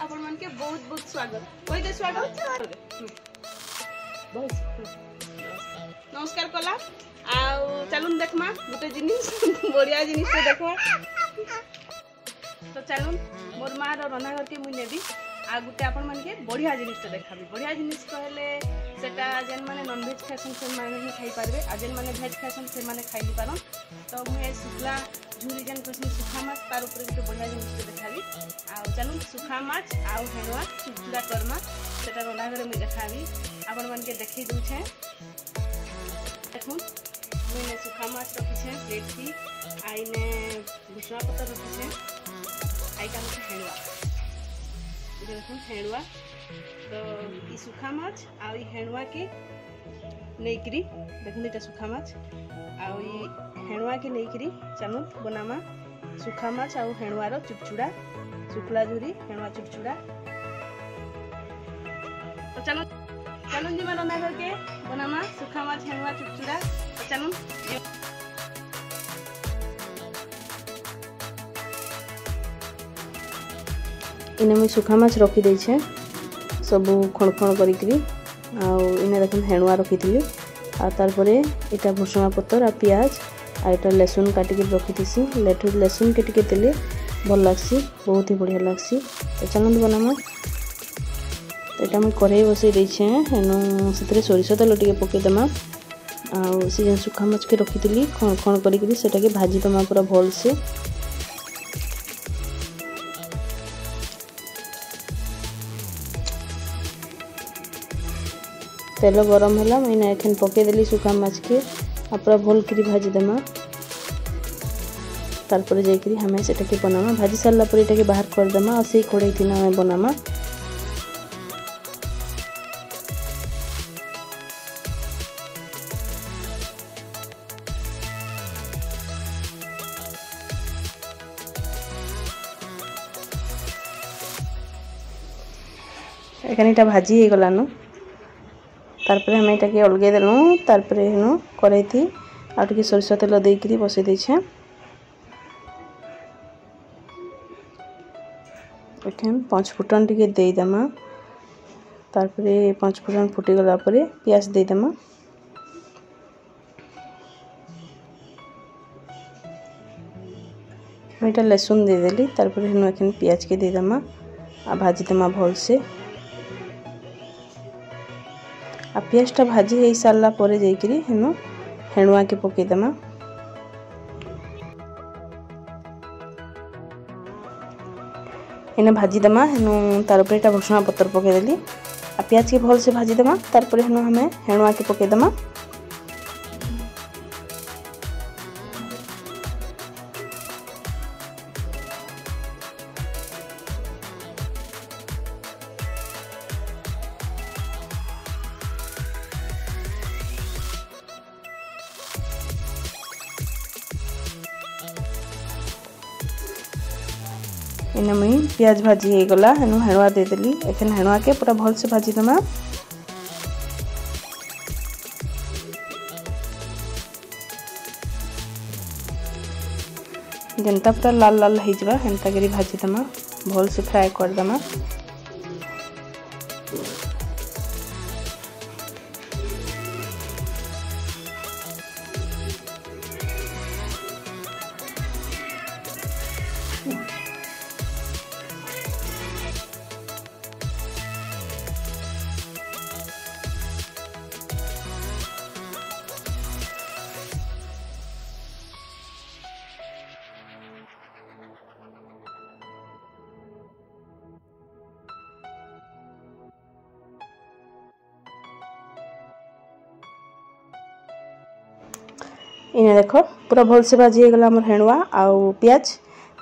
आपण मन के बहुत बहुत स्वागत कोई दे स्वागत नमस्कार कला आउ चलून देखमा गोटे जिनिस बढ़िया जिनिस तो देखो तो चलून मोर माँ रंधा घर के मुई नेबी आ गोटे आपण मन के बढ़िया जिनिस तो देखाबी बढ़िया जिनिस कहले सेटा जेन माने नॉन वेज खासन से माने ही खाई पारबे आ जेन माने वेज खासन से माने खाई नी पारन तो मुई सुखला झुरी जेन कसम सुखा माछ तार ऊपर गोटे बढ़िया जिनिस तो देखाबी आ चलून सुखा माछ आउ हेणुआ चुचुड़ा करमा सेटा रंधा घर मुई देखाबी आपण मन के देखि दउ छे देखुन मुई सुखा माछ रखी छे प्लेट थी आइने भुसुआ पत्ता रखी छे आई का हेणुआ देखुन हेणुआ तो ई सुखा माछ आ ई हेणुआ के नेकरी देखुन इटा सुखा माछ आ ई हेणुआ के नेकरी चलू बनामा सुखा माछ आ हेणुआर चुचुड़ा शुक्ला झुरी हेणुआ चुचुड़ा तो चलो चलून जी रंधा घर के बनामा सुखा माछ हेणुआ चुचुड़ा तो चलून इने मुई सुखा माछ रखी दे छे सबू खण खण करी इने देखन हेणुआ रखी थी आ तार परे इटा भुसुंगा पत्तर आ प्याज आ इटा लहसुन काटिक रखी थी लहसुन के टिके देले भल लागसी बहुत ही बढ़िया लागसी तो चलून बनामा तो यहाँ मुझे कढ़ई बसई देछे हेनु से सोरिष तेल टे पकईदमा से जेन सुखा माछ के रखी थी खण खण करी के भाजीदमा पूरा भल से तेल गरम है मैंने एखन पकईदेली सुखा माछ के पूरा भल कर भाजीदमा तारपर जाकि हमें से बनामा भाजी सारा पर ये बाहर करदेमा और से कढ़ई थी हमें बनामा एखाने भाजी हो गलानु तारपर हमें ये अलगे देलु तारपर हेनु कढ़ई थी आगे सोरिष तेल देकरी बसई देछे एखन 5 फुटन टिके देदेमा तारपर 5 फुटन फुटी गला परे प्याज देदेमा मैं लहसुन देदेली तारपर हेनु एखन प्याज के देदेमा आ भाजीदेमा भल से आ प्याजटा भाजी हो सारा पर जाकि हेनु हेणुआ के पकईदेमा इन्हें भाजीदेमा हेनु तार पर इटा भुसुंगा पत्तर पकईदेली आ प्याज के भल से भाजीदेमा तारपर हेनु हमें हेणुआ के पकईदेमा इन्हें मुई प्याज भाजी हो गला हेनु हेणुआ देदेली एखन हेणुआ के पूरा भल से भाजीदेमा जेनता पूरा लाल लाल हो जावा हेनता करी भाजीदेमा भल से फ्राए करदेमा इन्हें देखो पूरा भल से भाजी हो गला हमर हेणुआ आउ प्याज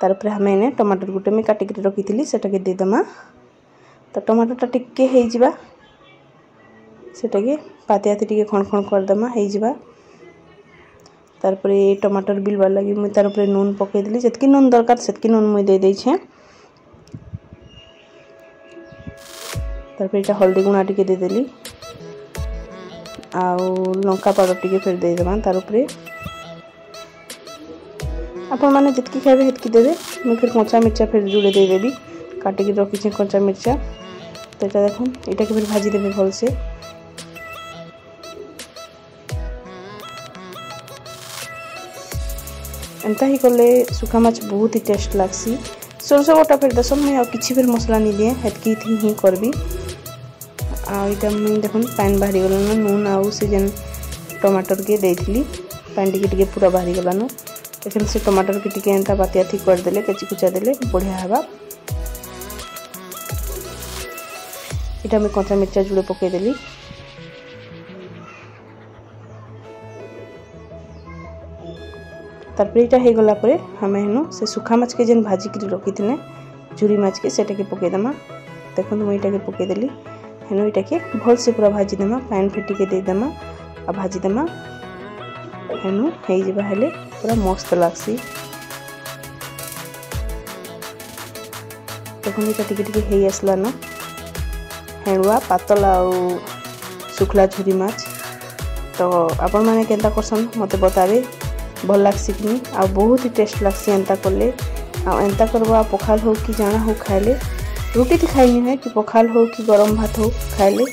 तार पर हमें इन्हें टमाटर गुटे में काटिक रखी थी सेटा के देदेमा तो टमाटरटा टिके हो जावा सेटा के पातिया टिके खण खण करदेमा हो जावा तार पर टमाटर बिलबार लगी मुई तार पर नून पकईदेली जितकी नून दरकार सेतकी नून मुई दे देछे तार पर हल्दी गुणा टिके देदेली आउ लंका पाउडर टिके फिर देदेमा तार उपरे आपण मैंने जितकी खाइबे हेतकी देबे मैं फिर कच्चा मिर्चा फिर जुड़े देदेवी काटिक रखी कंचा मिर्चा। तो ये देख यहाँ के फिर भाजी देवे भल से। एंता ही कले सुखा माछ बहुत ही टेस्ट लागसी। सरसो बटा फिर दस मुझे किसी फिर मसला नहीं दिए हेतकी थी ही करबी। आईटा मुझे देख पान बाहरी गलान नून आउ से जेन टमाटर के देती पान टी पूरा बाहरी गलान। लेकिन से टमाटर के टी एंता बातिया थी करदे केची कुचा देले बढ़िया हवा। इटा मैं कंचा मिर्चा जुड़े पकईदेली। तारपर यहाँ हो गला पर हमें हेनु से सुखा माछ के जेन भाजी की रखी थे झुरी माछ के सेटा के पकईदेमा। देखो मुझे यहाँ पकईदेली हेनु यहाँ के भल से पूरा भाजी देमा पान फेटिके देदेमा आ भाजी देमा हेनु हो जावा हेले पूरा मस्त लागसी। देखो यहाँ टिके हो आसला न हेणुआ पातला और सुखला झुरी माछ। तो आपण मैंने केंता करसन मते बतावे भल लागसी कि नहीं। आ बहुत ही टेस्ट लागसी एंता करले। आ एंता करवा पखाल हो कि जाना हो खाइले रोटी थी खाई है कि पखाल हो कि गरम भात हो खाइले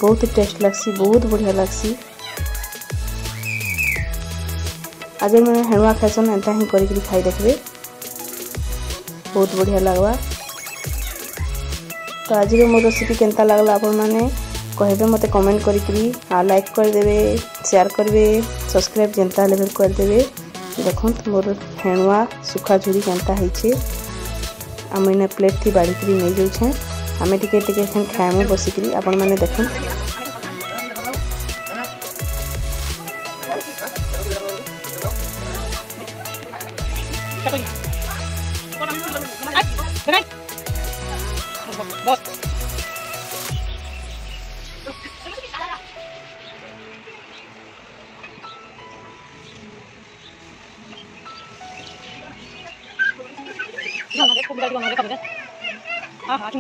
बहुत ही टेस्ट लागसी बहुत बढ़िया लागसी। आज मैंने हेणुआ खाइसन एंता ही करी खाई देखबे बहुत बढ़िया लगवा। तो आज मोर रेसिपी केंता लगला आपण मैंने कहबे मते कमेंट करी आ लाइक कर देबे शेयर करबे सब्सक्राइब जेंता लेवल कर देबे। देखो मोर हेणुआ सुखा झुरी केंता होइछे। आ मैंने प्लेट थी बाड़ी करी नहीं जाउछे। आमे टिके टिके एखन खाएमु बसिकरी आपण मैंने देखो। हाँ